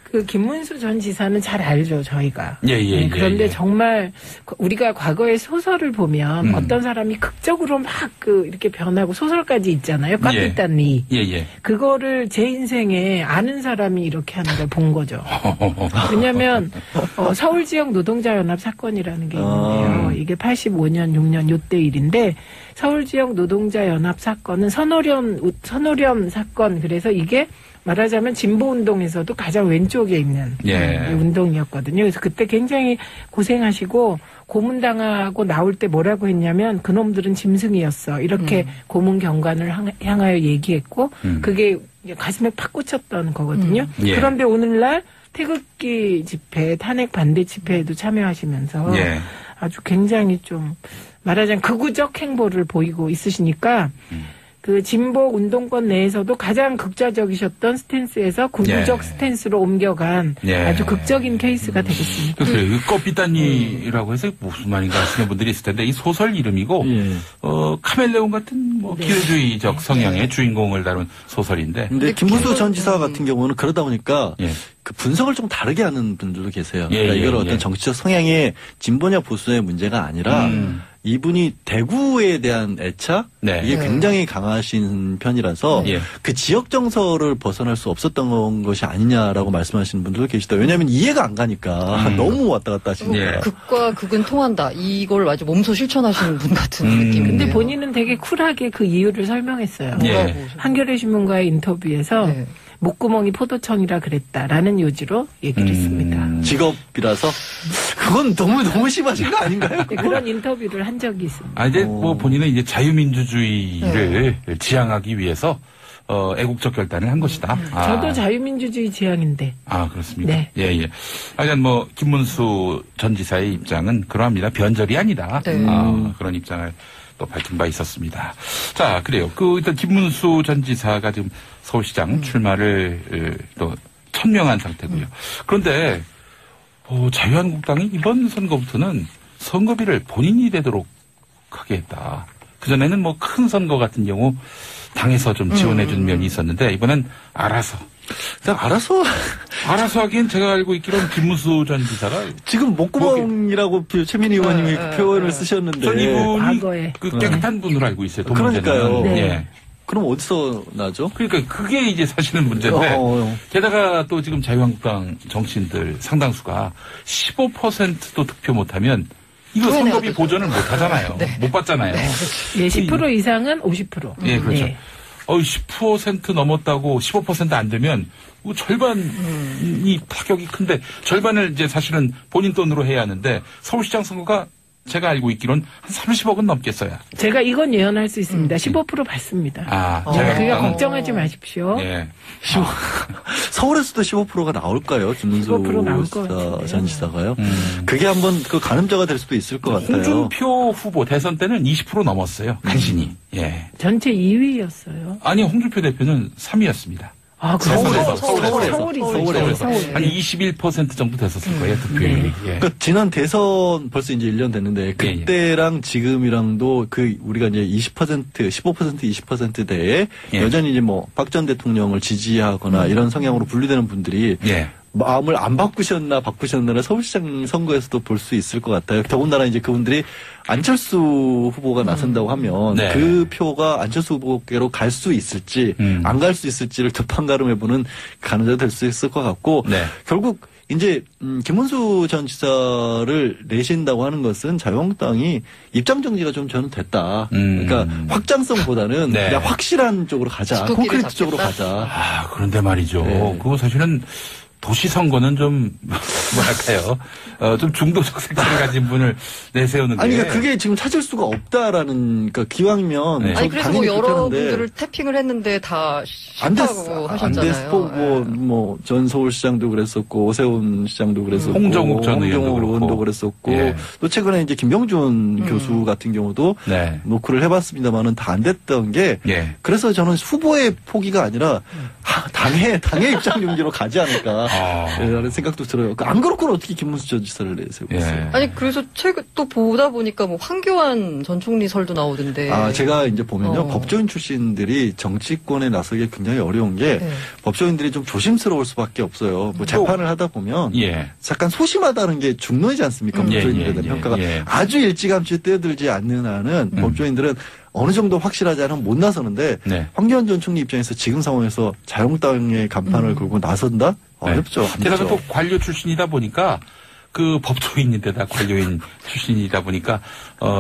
그 김문수 전 지사는 잘 알죠, 저희가. 그런데 예. 정말 우리가 과거의 소설을 보면 어떤 사람이 극적으로 막 이렇게 변하고 소설까지 있잖아요. 카피탄리. 예. 그거를 제 인생에 아는 사람이 이렇게 하는 걸 본 거죠. 왜냐면 서울 지역 노동자 연합 사건이라는 게 있는데요. 이게 85년, 6년 요때 일인데 서울 지역 노동자 연합 사건은 선호련 사건. 그래서 이게 말하자면 진보운동에서도 가장 왼쪽에 있는 운동이었거든요. 그래서 그때 굉장히 고생하시고 고문당하고 나올 때 뭐라고 했냐면 그놈들은 짐승이었어. 이렇게 고문 경관을 향하여 얘기했고 그게 가슴에 팍 꽂혔던 거거든요. 그런데 오늘날 태극기 집회, 탄핵 반대 집회에도 참여하시면서 아주 굉장히 좀 말하자면 극우적 행보를 보이고 있으시니까 그 진보 운동권 내에서도 가장 극좌적이셨던 스탠스에서 극우적 스탠스로 옮겨간 아주 극적인 케이스가 되겠습니다. 그래요. 꺼삐따니라고 해서 무슨 말인가 하시는 분들이 있을 텐데 이 소설 이름이고 카멜레온 같은 뭐 기회주의적 성향의 주인공을 다룬 소설인데. 근데 김문수 전 지사 같은 경우는 그러다 보니까 그 분석을 좀 다르게 하는 분들도 계세요. 그러니까 이걸 어떤 정치적 성향의 진보냐 보수의 문제가 아니라 이분이 대구에 대한 애착 이게 굉장히 강하신 편이라서 그 지역 정서를 벗어날 수 없었던 것이 아니냐라고 말씀하시는 분들도 계시다. 왜냐하면 이해가 안 가니까 너무 왔다 갔다 하시니까. 극과 극은 통한다. 이걸 아주 몸소 실천하시는 분 같은 느낌. 근데 본인은 되게 쿨하게 그 이유를 설명했어요. 한겨레 신문과의 인터뷰에서 목구멍이 포도청이라 그랬다라는 요지로 얘기를 했습니다. 직업이라서 그건 너무 심하신 거 아닌가요? 그런 인터뷰를 한 적이 있습니다. 이제 뭐 본인은 이제 자유민주주의를 지향하기 위해서 애국적 결단을 한 것이다. 저도 자유민주주의 지향인데. 그렇습니까? 예. 하여간 뭐 김문수 전 지사의 입장은 그러합니다. 변절이 아니다. 그런 입장을 또 밝힌 바 있었습니다. 자, 그래요. 일단 김문수 전 지사가 지금 서울시장 출마를 또 천명한 상태고요. 그런데 자유한국당이 이번 선거부터는 선거비를 본인이 되도록 하게 했다. 그전에는 뭐 큰 선거 같은 경우 당에서 좀 지원해 준 면이 있었는데 이번엔 알아서 하기엔 제가 알고 있기로는 김문수 전 지사가 지금 목구멍이라고 최민희 의원님이 그 표현을 쓰셨는데 전 이분이 과거에. 깨끗한 분으로 알고 있어요. 그러니까요. 예. 그럼 어디서 나죠? 그러니까 그게 이제 사실은 문제인데 게다가 또 지금 자유한국당 정치인들 상당수가 15%도 득표 못하면 이거 선거비 보전을 못 하잖아요. 못 받잖아요. 10% 이상은 50%. 예, 그렇죠. 10% 넘었다고 15% 안 되면 절반이 타격이 큰데 절반을 이제 사실은 본인 돈으로 해야 하는데 서울시장 선거가 제가 알고 있기로는 한 30억은 넘겠어요. 제가 이건 예언할 수 있습니다. 15% 받습니다. 그러니까 걱정하지 마십시오. 서울에서도 15%가 나올까요? 김문수 15% 나올 것 같은데요. 전 지사가요? 그게 한번 그 가늠자가 될 수도 있을 것 같아요. 홍준표 후보 대선 때는 20% 넘었어요. 간신히. 전체 2위였어요. 아니, 홍준표 대표는 3위였습니다. 서울에서. 한 21% 정도 됐었을 거예요, 득표율이. 그러니까 지난 대선 벌써 이제 1년 됐는데 그때랑 지금이랑도 우리가 이제 15%, 20%대에 여전히 이제 뭐 박 전 대통령을 지지하거나 이런 성향으로 분류되는 분들이 마음을 안 바꾸셨나를 서울시장 선거에서도 볼 수 있을 것 같아요. 더군다나 이제 그분들이 안철수 후보가 나선다고 하면 그 표가 안철수 후보께로 갈 수 있을지 안 갈 수 있을지를 득판가름해보는 가능성이 될 수 있을 것 같고 결국 이제 김문수 전 지사를 내신다고 하는 것은 자유한국당이 입장 정리가 좀 저는 됐다. 그러니까 확장성보다는 그냥 확실한 쪽으로 가자. 콘크리트 쪽으로 가자. 그런데 말이죠. 그거 사실은 도시 선거는 좀 뭐랄까요? 좀 중도적 색깔을 가진 분을 내세우는 게. 그러니까 그게 지금 찾을 수가 없다라는, 그러니까 기왕이면. 그래서 뭐 여러분들을 태핑을 했는데 다 싫다고 하셨잖아요. 전 서울시장도 그랬었고, 오세훈 시장도 그랬었고, 홍정욱 전 의원도 그랬었고, 또 최근에 이제 김병준 교수 같은 경우도 노크를 해봤습니다만은 다 안 됐던 게, 그래서 저는 후보의 포기가 아니라 당의 입장 용지로 가지 않을까. 라는 생각도 들어요. 안 그렇고는 어떻게 김문수 전 지사를 내세우고 있어요. 예. 아니 그래서 최근 또 보다 보니까 뭐 황교안 전 총리 설도 나오던데. 제가 이제 보면요. 법조인 출신들이 정치권에 나서기 굉장히 어려운 게 법조인들이 좀 조심스러울 수밖에 없어요. 뭐 재판을 하다 보면 약간 소심하다는 게 중론이지 않습니까? 법조인들에 대한 평가가 아주 일찌감치 뛰어들지 않는 한은 법조인들은 어느 정도 확실하지 않으면 못 나서는데 황교안 전 총리 입장에서 지금 상황에서 자유한국당의 간판을 걸고 나선다? 어렵죠. 게다가 또 관료 출신이다 보니까 그 법조인인데다 관료인 출신이다 보니까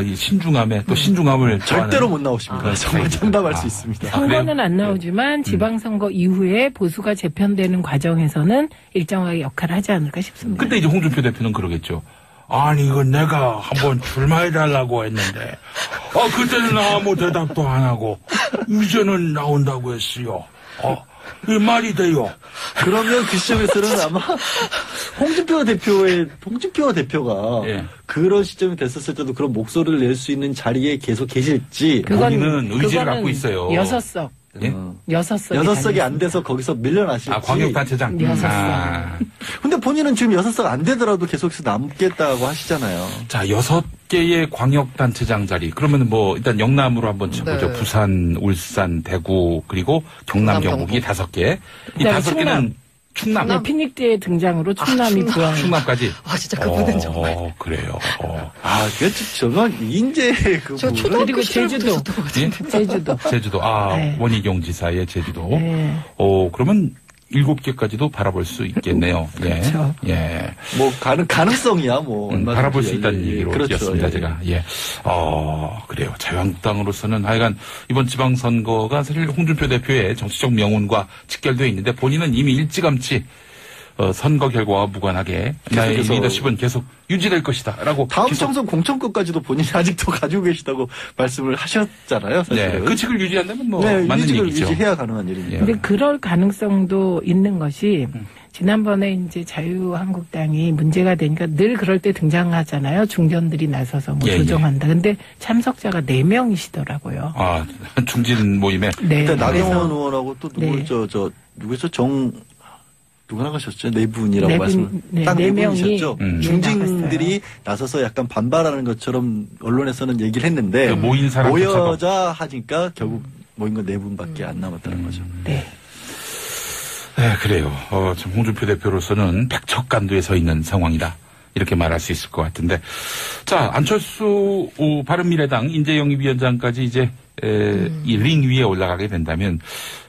이 신중함에 또 신중함을 절대로 못 나오십니다. 정말 장담할 수 있습니다. 선거는 안 나오지만 지방선거 이후에 보수가 재편되는 과정에서는 일정하게 역할을 하지 않을까 싶습니다. 근데 이제 홍준표 대표는 그러겠죠. 아니 이건 내가 한번 출마해달라고 했는데 그때는 아무 대답도 안 하고 이제는 나온다고 했어요. 이 말이 돼요. 그러면 그 시점에서는 아마 홍준표 대표가 그런 시점이 됐었을 때도 그런 목소리를 낼 수 있는 자리에 계속 계실지. 본인은 의지를 갖고 있어요. 6석. 예? 6석이 안 돼서 거기서 밀려나실지. 광역단체장. 6석. 근데 본인은 지금 6석 안 되더라도 계속해서 남겠다고 하시잖아요. 자, 6개의 광역단체장 자리. 그러면 뭐, 일단 영남으로 한번 쳐보죠. 부산, 울산, 대구, 그리고 경남, 경북이 5개. 이 5개는 충남. 네, 피닉대의 등장으로 충남이 부활. 충남까지. 진짜 그분은 정말. 그래요. 그게 정말 인재 그리고 제주도. 제주도. 원희룡 지사의 제주도. 그러면 7개까지도 바라볼 수 있겠네요. 그렇죠. 뭐 가능성이야 바라볼 수 있다는 얘기로 드렸습니다. 제가. 그래요. 자유한국당으로서는 하여간 이번 지방선거가 사실 홍준표 대표의 정치적 명운과 직결되어 있는데 본인은 이미 일찌감치 선거 결과와 무관하게 나의 리더십은 계속 유지될 것이다라고 다음 총선 공천권까지도 본인이 아직도 가지고 계시다고 말씀을 하셨잖아요. 사실은. 그 측을 유지한다면 맞는 유직을 얘기죠. 유지해야 가능한 일입니다. 근데 그럴 가능성도 있는 것이 지난번에 이제 자유한국당이 문제가 되니까 늘 그럴 때 등장하잖아요. 중견들이 나서서 조정한다. 근데 참석자가 4명이시더라고요. 중진 모임에. 그때 나경원 의원하고 또 누구죠? 누가 나가셨죠? 4분이라고 말씀. 딱 4분이셨죠? 중진들이 나서서 약간 반발하는 것처럼 언론에서는 얘기를 했는데 모인 사람 모여자 하니까 결국 모인 건 4분밖에 안 남았다는 거죠. 네, 그래요. 지금 홍준표 대표로서는 백척간두에 서 있는 상황이다. 이렇게 말할 수 있을 것 같은데. 자, 안철수 바른미래당 인재영입위원장까지 이제 이 링 위에 올라가게 된다면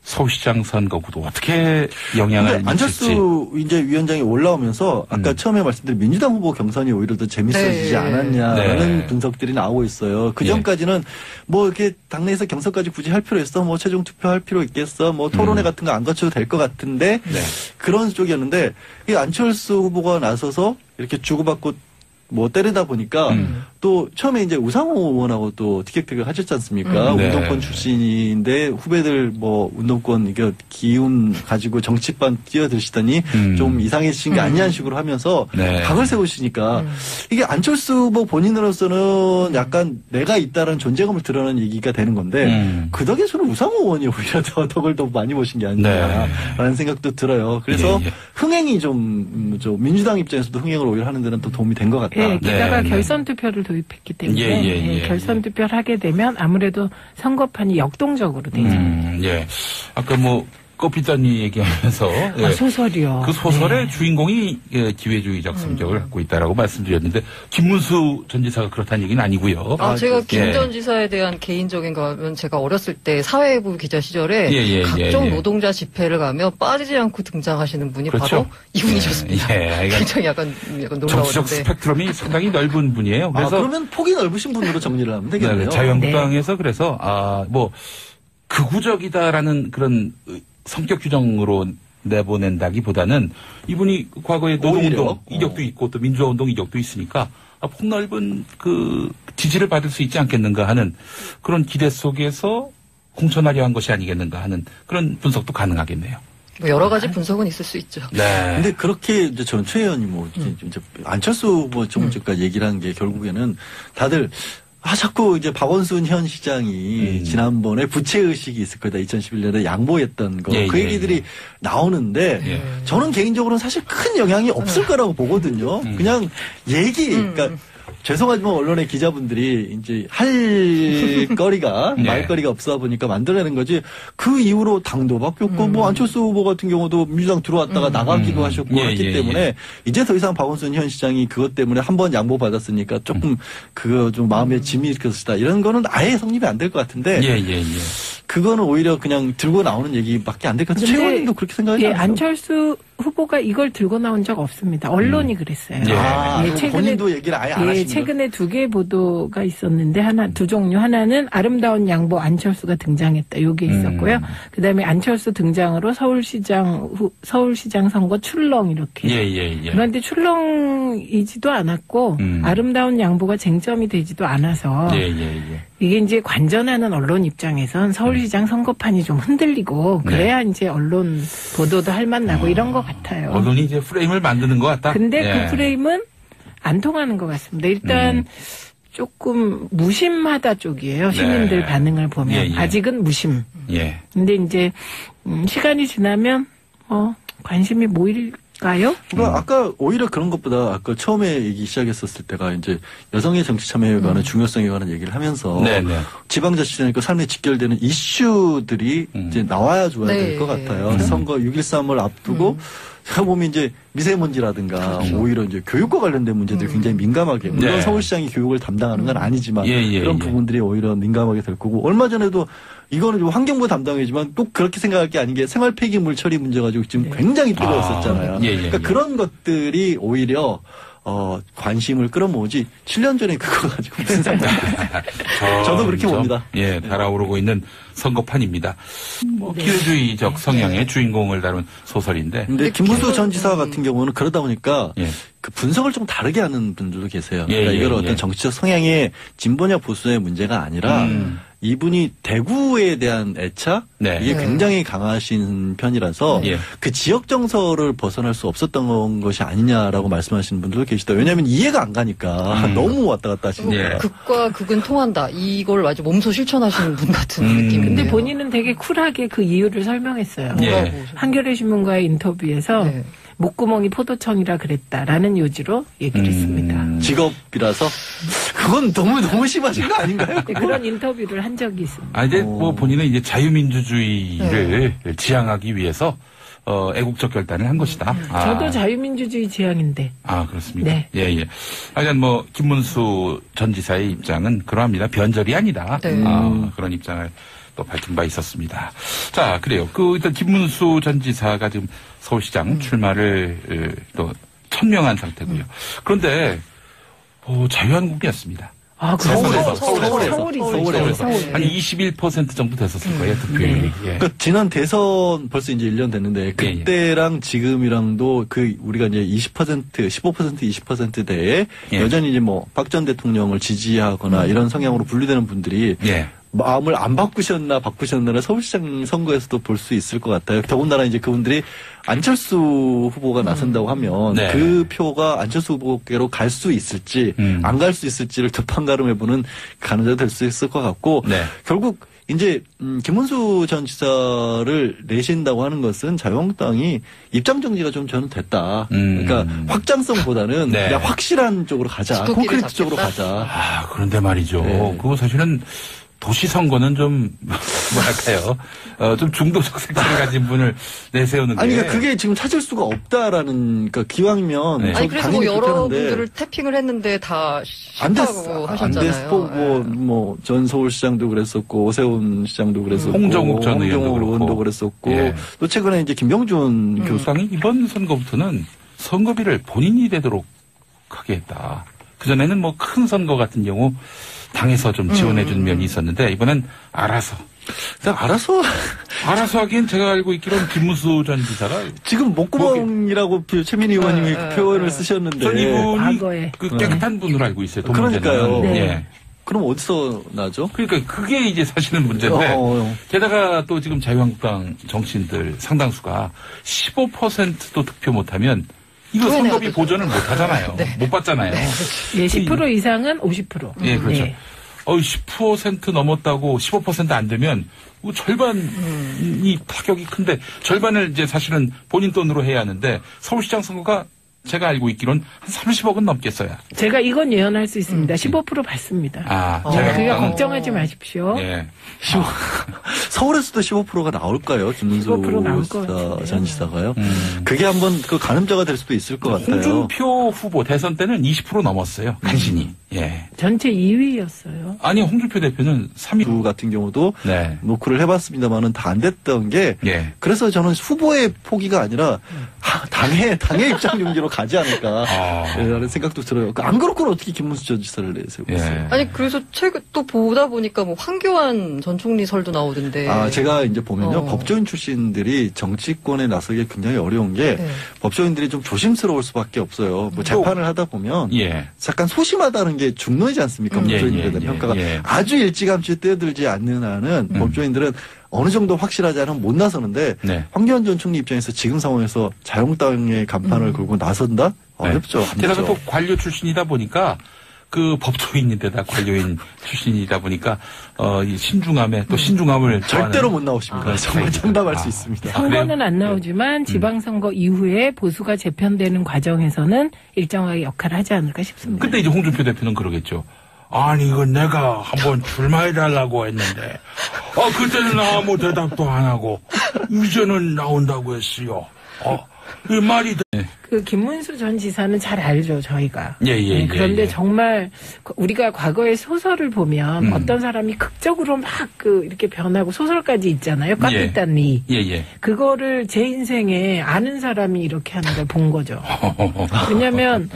서울시장 선거구도 어떻게 영향을 미칠지. 안철수 이제 위원장이 올라오면서 아까 처음에 말씀드린 민주당 후보 경선이 오히려 더 재밌어지지 않았냐라는 분석들이 나오고 있어요. 그 전까지는 뭐 이렇게 당내에서 경선까지 굳이 할 필요 있어? 뭐 최종 투표할 필요 있겠어? 뭐 토론회 같은 거 안 거쳐도 될 것 같은데 그런 쪽이었는데 이 안철수 후보가 나서서 이렇게 주고받고 뭐 때리다 보니까 또 처음에 이제 우상호 의원하고 또 티켓팩을 하셨지 않습니까? 운동권 출신인데 후배들 뭐 운동권 이게 기운 가지고 정치판 뛰어드시더니 좀 이상해지신 게 아니냐는 식으로 하면서 각을 세우시니까 이게 안철수 후보 본인으로서는 약간 내가 있다라는 존재감을 드러내는 얘기가 되는 건데 그 덕에 저는 우상호 의원이 오히려 더 덕을 더 많이 보신 게 아니냐라는 생각도 들어요. 그래서 흥행이 좀 민주당 입장에서도 흥행을 오히려 하는 데는 또 도움이 된 것 같다. 게다가 결선 투표를 도입했기 때문에 결선 투표를 하게 되면 아무래도 선거판이 역동적으로 되죠. 아까 뭐 커피단이 얘기하면서 소설이요. 그 소설의 주인공이 기회주의적 성격을 갖고 있다라고 말씀드렸는데 김문수 전 지사가 그렇다는 얘기는 아니고요. 제가 김 전 지사에 대한 개인적인 거면 제가 어렸을 때 사회부 기자 시절에 각종 노동자 집회를 가며 빠지지 않고 등장하시는 분이 바로 이분이셨습니다. 굉장히 약간 놀라웠는데. 정치적 스펙트럼이 상당히 넓은 분이에요. 그래서 그러면 폭이 넓으신 분으로 정리를 하면 되겠네요. 자유한국당에서 그래서 뭐 극우적이다라는 그런 성격 규정으로 내보낸다기보다는 이분이 과거에 노동운동 이력도 있고 또 민주화운동 이력도 있으니까 폭넓은 그 지지를 받을 수 있지 않겠는가 하는 그런 기대 속에서 공천하려 한 것이 아니겠는가 하는 그런 분석도 가능하겠네요. 뭐 여러 가지 분석은 있을 수 있죠. 근데 그렇게 이제 저는 최 의원이 뭐 이제 안철수 후보 조금 전까지 얘기를 한 게 결국에는 다들 자꾸 이제 박원순 현 시장이 지난번에 부채의식이 있을 거다. 2011년에 양보했던 거. 그 얘기들이 나오는데 저는 개인적으로는 사실 큰 영향이 없을 거라고 보거든요. 그냥 그러니까 죄송하지만 언론의 기자분들이 이제 할 거리가 말거리가 없어 보니까 만들어내는 거지. 그 이후로 당도 바뀌었고 뭐 안철수 후보 같은 경우도 민주당 들어왔다가 나가기도 하셨고 했기 때문에 이제 더 이상 박원순 현 시장이 그것 때문에 한번 양보 받았으니까 조금 그거 좀 마음에 짐이 일으켰다 이런 거는 아예 성립이 안 될 것 같은데. 그거는 오히려 그냥 들고 나오는 얘기밖에 안 될 것 같아요. 최고님도 그렇게 생각하지 않아요? 안철수 후보가 이걸 들고 나온 적 없습니다. 언론이 그랬어요. 최근에 본인도 얘기를 아예 안 하십니다. 최근에 2개의 보도가 있었는데 두 종류. 하나는 아름다운 양보 안철수가 등장했다. 요게 있었고요. 그다음에 안철수 등장으로 서울시장 선거 출렁 이렇게. 그런데 출렁이지도 않았고 아름다운 양보가 쟁점이 되지도 않아서 이게 이제 관전하는 언론 입장에선 서울시장 선거판이 좀 흔들리고 그래야 이제 언론 보도도 할 맛 나고 이런 것 같아요. 언론이 이제 프레임을 만드는 것 같다. 근데 그 프레임은 안 통하는 것 같습니다. 일단 조금 무심하다 쪽이에요. 시민들 반응을 보면 아직은 무심. 근데 이제 시간이 지나면 관심이 모일까요? 그러니까 아까 오히려 그런 것보다 아까 처음에 얘기 시작했었을 때가 이제 여성의 정치 참여에 관한 중요성에 관한 얘기를 하면서 지방자치제니까 삶에 직결되는 이슈들이 이제 나와야 줘야 될 것 같아요. 선거 6.13을 앞두고 제가 보면 이제 미세먼지라든가 오히려 이제 교육과 관련된 문제들이 굉장히 민감하게 물론 서울시장이 교육을 담당하는 건 아니지만 그런 부분들이 오히려 민감하게 될 거고 얼마 전에도 이거는 좀 환경부 담당이지만 또 그렇게 생각할 게 아닌 게 생활 폐기물 처리 문제 가지고 지금 굉장히 뜨거웠었잖아요. 그러니까 그런 것들이 오히려 관심을 끌어모으지 7년 전에 그거 가지고 무슨 상관이에요. 저도 그렇게 봅니다. 달아오르고 있는 선거판입니다. 기회주의적 성향의 주인공을 다룬 소설인데. 근데 김문수 전 지사 같은 경우는 그러다 보니까 그 분석을 좀 다르게 하는 분들도 계세요. 그러니까 이걸 어떤 정치적 성향의 진보냐 보수의 문제가 아니라 이분이 대구에 대한 애착 이게 굉장히 강하신 편이라서 그 지역 정서를 벗어날 수 없었던 것이 아니냐라고 말씀하시는 분들도 계시다. 왜냐하면 이해가 안 가니까 너무 왔다 갔다 하시니까. 극과 극은 통한다. 이걸 아주 몸소 실천하시는 분 같은 느낌. 근데 본인은 되게 쿨하게 그 이유를 설명했어요. 한겨레 신문과의 인터뷰에서 목구멍이 포도청이라 그랬다라는 요지로 얘기를 했습니다. 직업이라서 그건 너무 심하신 거 아닌가요? 그런 인터뷰를 한 적이 있습니다. 이제 본인은 이제 자유민주주의를 지향하기 위해서 애국적 결단을 한 것이다. 저도 자유민주주의 지향인데. 그렇습니까? 하여간 김문수 전 지사의 입장은 그러합니다. 변절이 아니다. 그런 입장을 또 밝힌 바 있었습니다. 자, 그래요. 일단 김문수 전 지사가 지금 서울시장 출마를 또 천명한 상태고요. 그런데 자유한국이었습니다. 서울에서 한 21% 정도 됐었을 거예요, 득표율이. 그러니까 지난 대선 벌써 이제 1년 됐는데 그때랑 지금이랑도 우리가 이제 15%, 20%대에 여전히 이제 박 전 대통령을 지지하거나 이런 성향으로 분류되는 분들이 마음을 안 바꾸셨나를 서울시장 선거에서도 볼 수 있을 것 같아요. 더군다나 이제 그분들이 안철수 후보가 나선다고 하면 그 표가 안철수 후보께로 갈 수 있을지 안 갈 수 있을지를 득판가름해보는 가능성이 될 수 있을 것 같고 결국 이제 김문수 전 지사를 내신다고 하는 것은 자유한국당이 입장 정리가 좀 저는 됐다. 그러니까 확장성보다는 그냥 확실한 쪽으로 가자. 콘크리트 쪽으로 가자. 그런데 말이죠. 그거 사실은 도시 선거는 좀 뭐랄까요, 좀 중도적 색깔을 가진 분을 내세우는데. 그러니까 그게 지금 찾을 수가 없다라는, 그러니까 기왕이면. 그래서 여러분들을 태핑을 했는데 다 싫다고 하셨잖아요. 전 서울시장도 그랬었고 오세훈 시장도 그랬었고 홍정욱 전 의원도 그랬었고 또 최근에 이제 김병준 교수장이 이번 선거부터는 선거비를 본인이 되도록 하게 했다. 그전에는 큰 선거 같은 경우 당에서 좀 지원해준 면이 있었는데 이번엔 알아서 하기엔 제가 알고 있기로는 김문수 전 지사가 지금 목구멍이라고 최민희 의원님이 표현을 쓰셨는데 전 이분이 깨끗한 분으로 알고 있어요. 그러니까요. 그럼 어디서 나죠? 그러니까 그게 이제 사실은 문제인데 게다가 또 지금 자유한국당 정치인들 상당수가 15%도 득표 못하면 이거 선거비 보전을 못 하잖아요. 못 받잖아요. 10% 이상은 50%. 그렇죠. 10% 넘었다고 15% 안 되면 절반이 타격이 큰데 절반을 이제 사실은 본인 돈으로 해야 하는데 서울시장 선거가 제가 알고 있기로는 한 30억은 넘겠어요. 제가 이건 예언할 수 있습니다. 15% 받습니다. 그러니까 걱정하지 마십시오. 예. 서울에서도 15%가 나올까요? 김문수 전 지사가요? 그게 한번 그 가늠자가 될 수도 있을 것 같아요. 홍준표 후보 대선 때는 20% 넘었어요. 간신히. 예. 전체 2위였어요. 아니 홍준표 대표는 3위. 같은 경우도 노크를 해봤습니다만은 다 안 됐던 게 그래서 저는 후보의 포기가 아니라 당의 입장 용지로 가지 않을까 라는 생각도 들어요. 안 그렇고는 어떻게 김문수 전 지사를 내세우고 있어요. 아니 그래서 최근 또 보다 보니까 뭐 황교안 전 총리 설도 나오던데. 제가 이제 보면요. 법조인 출신들이 정치권에 나서기 굉장히 어려운 게 법조인들이 좀 조심스러울 수밖에 없어요. 뭐 재판을 하다 보면 약간 소심하다는 게 중론이지 않습니까? 법조인들에 대한 평가가 아주 일찌감치 뛰어들지 않는 한은 법조인들은 어느 정도 확실하지 않으면 못 나서는데 황교안 전 총리 입장에서 지금 상황에서 자유한국당의 간판을 걸고 나선다? 어렵죠. 게다가 또 관료 출신이다 보니까 그 법조인인데다 관료인 출신이다 보니까 이 신중함에 또 신중함을 절대로 못 나오십니다. 정말 장담할 수 있습니다. 선거는 안 나오지만 지방선거 이후에 보수가 재편되는 과정에서는 일정하게 역할을 하지 않을까 싶습니다. 근데 이제 홍준표 대표는 그러겠죠. 아니 이건 내가 한번 출마해달라고 했는데 그때는 아무 대답도 안 하고 이제는 나온다고 했어요. 이 말이 그 김문수 전 지사는 잘 알죠, 저희가. 그런데 예. 정말 우리가 과거의 소설을 보면 어떤 사람이 극적으로 막 이렇게 변하고 소설까지 있잖아요. 까피딴리. 그거를 제 인생에 아는 사람이 이렇게 하는 걸 본 거죠. 왜냐하면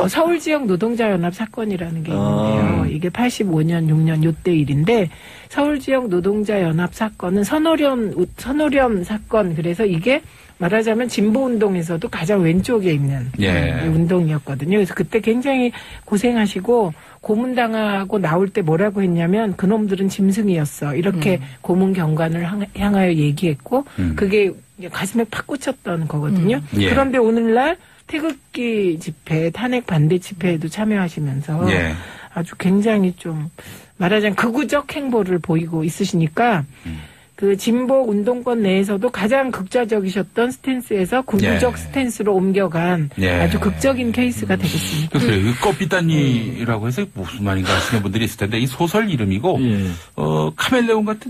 서울 지역 노동자연합 사건이라는 게 있는데요. 이게 85년, 6년 요때 일인데 서울 지역 노동자연합 사건은 선호련 사건. 그래서 이게 말하자면 진보운동에서도 가장 왼쪽에 있는 운동이었거든요. 그래서 그때 굉장히 고생하시고 고문당하고 나올 때 뭐라고 했냐면 그놈들은 짐승이었어. 이렇게 고문 경관을 향하여 얘기했고 그게 가슴에 팍 꽂혔던 거거든요. 그런데 오늘날 태극기 집회, 탄핵 반대 집회에도 참여하시면서 아주 굉장히 좀 말하자면 극우적 행보를 보이고 있으시니까 그 진보 운동권 내에서도 가장 극좌적이셨던 스탠스에서 군부적 스탠스로 옮겨간 아주 극적인 케이스가 되겠습니다. 그래요. 꺼삐딴이라고 해서 무슨 말인가 하시는 분들이 있을 텐데 이 소설 이름이고 카멜레온 같은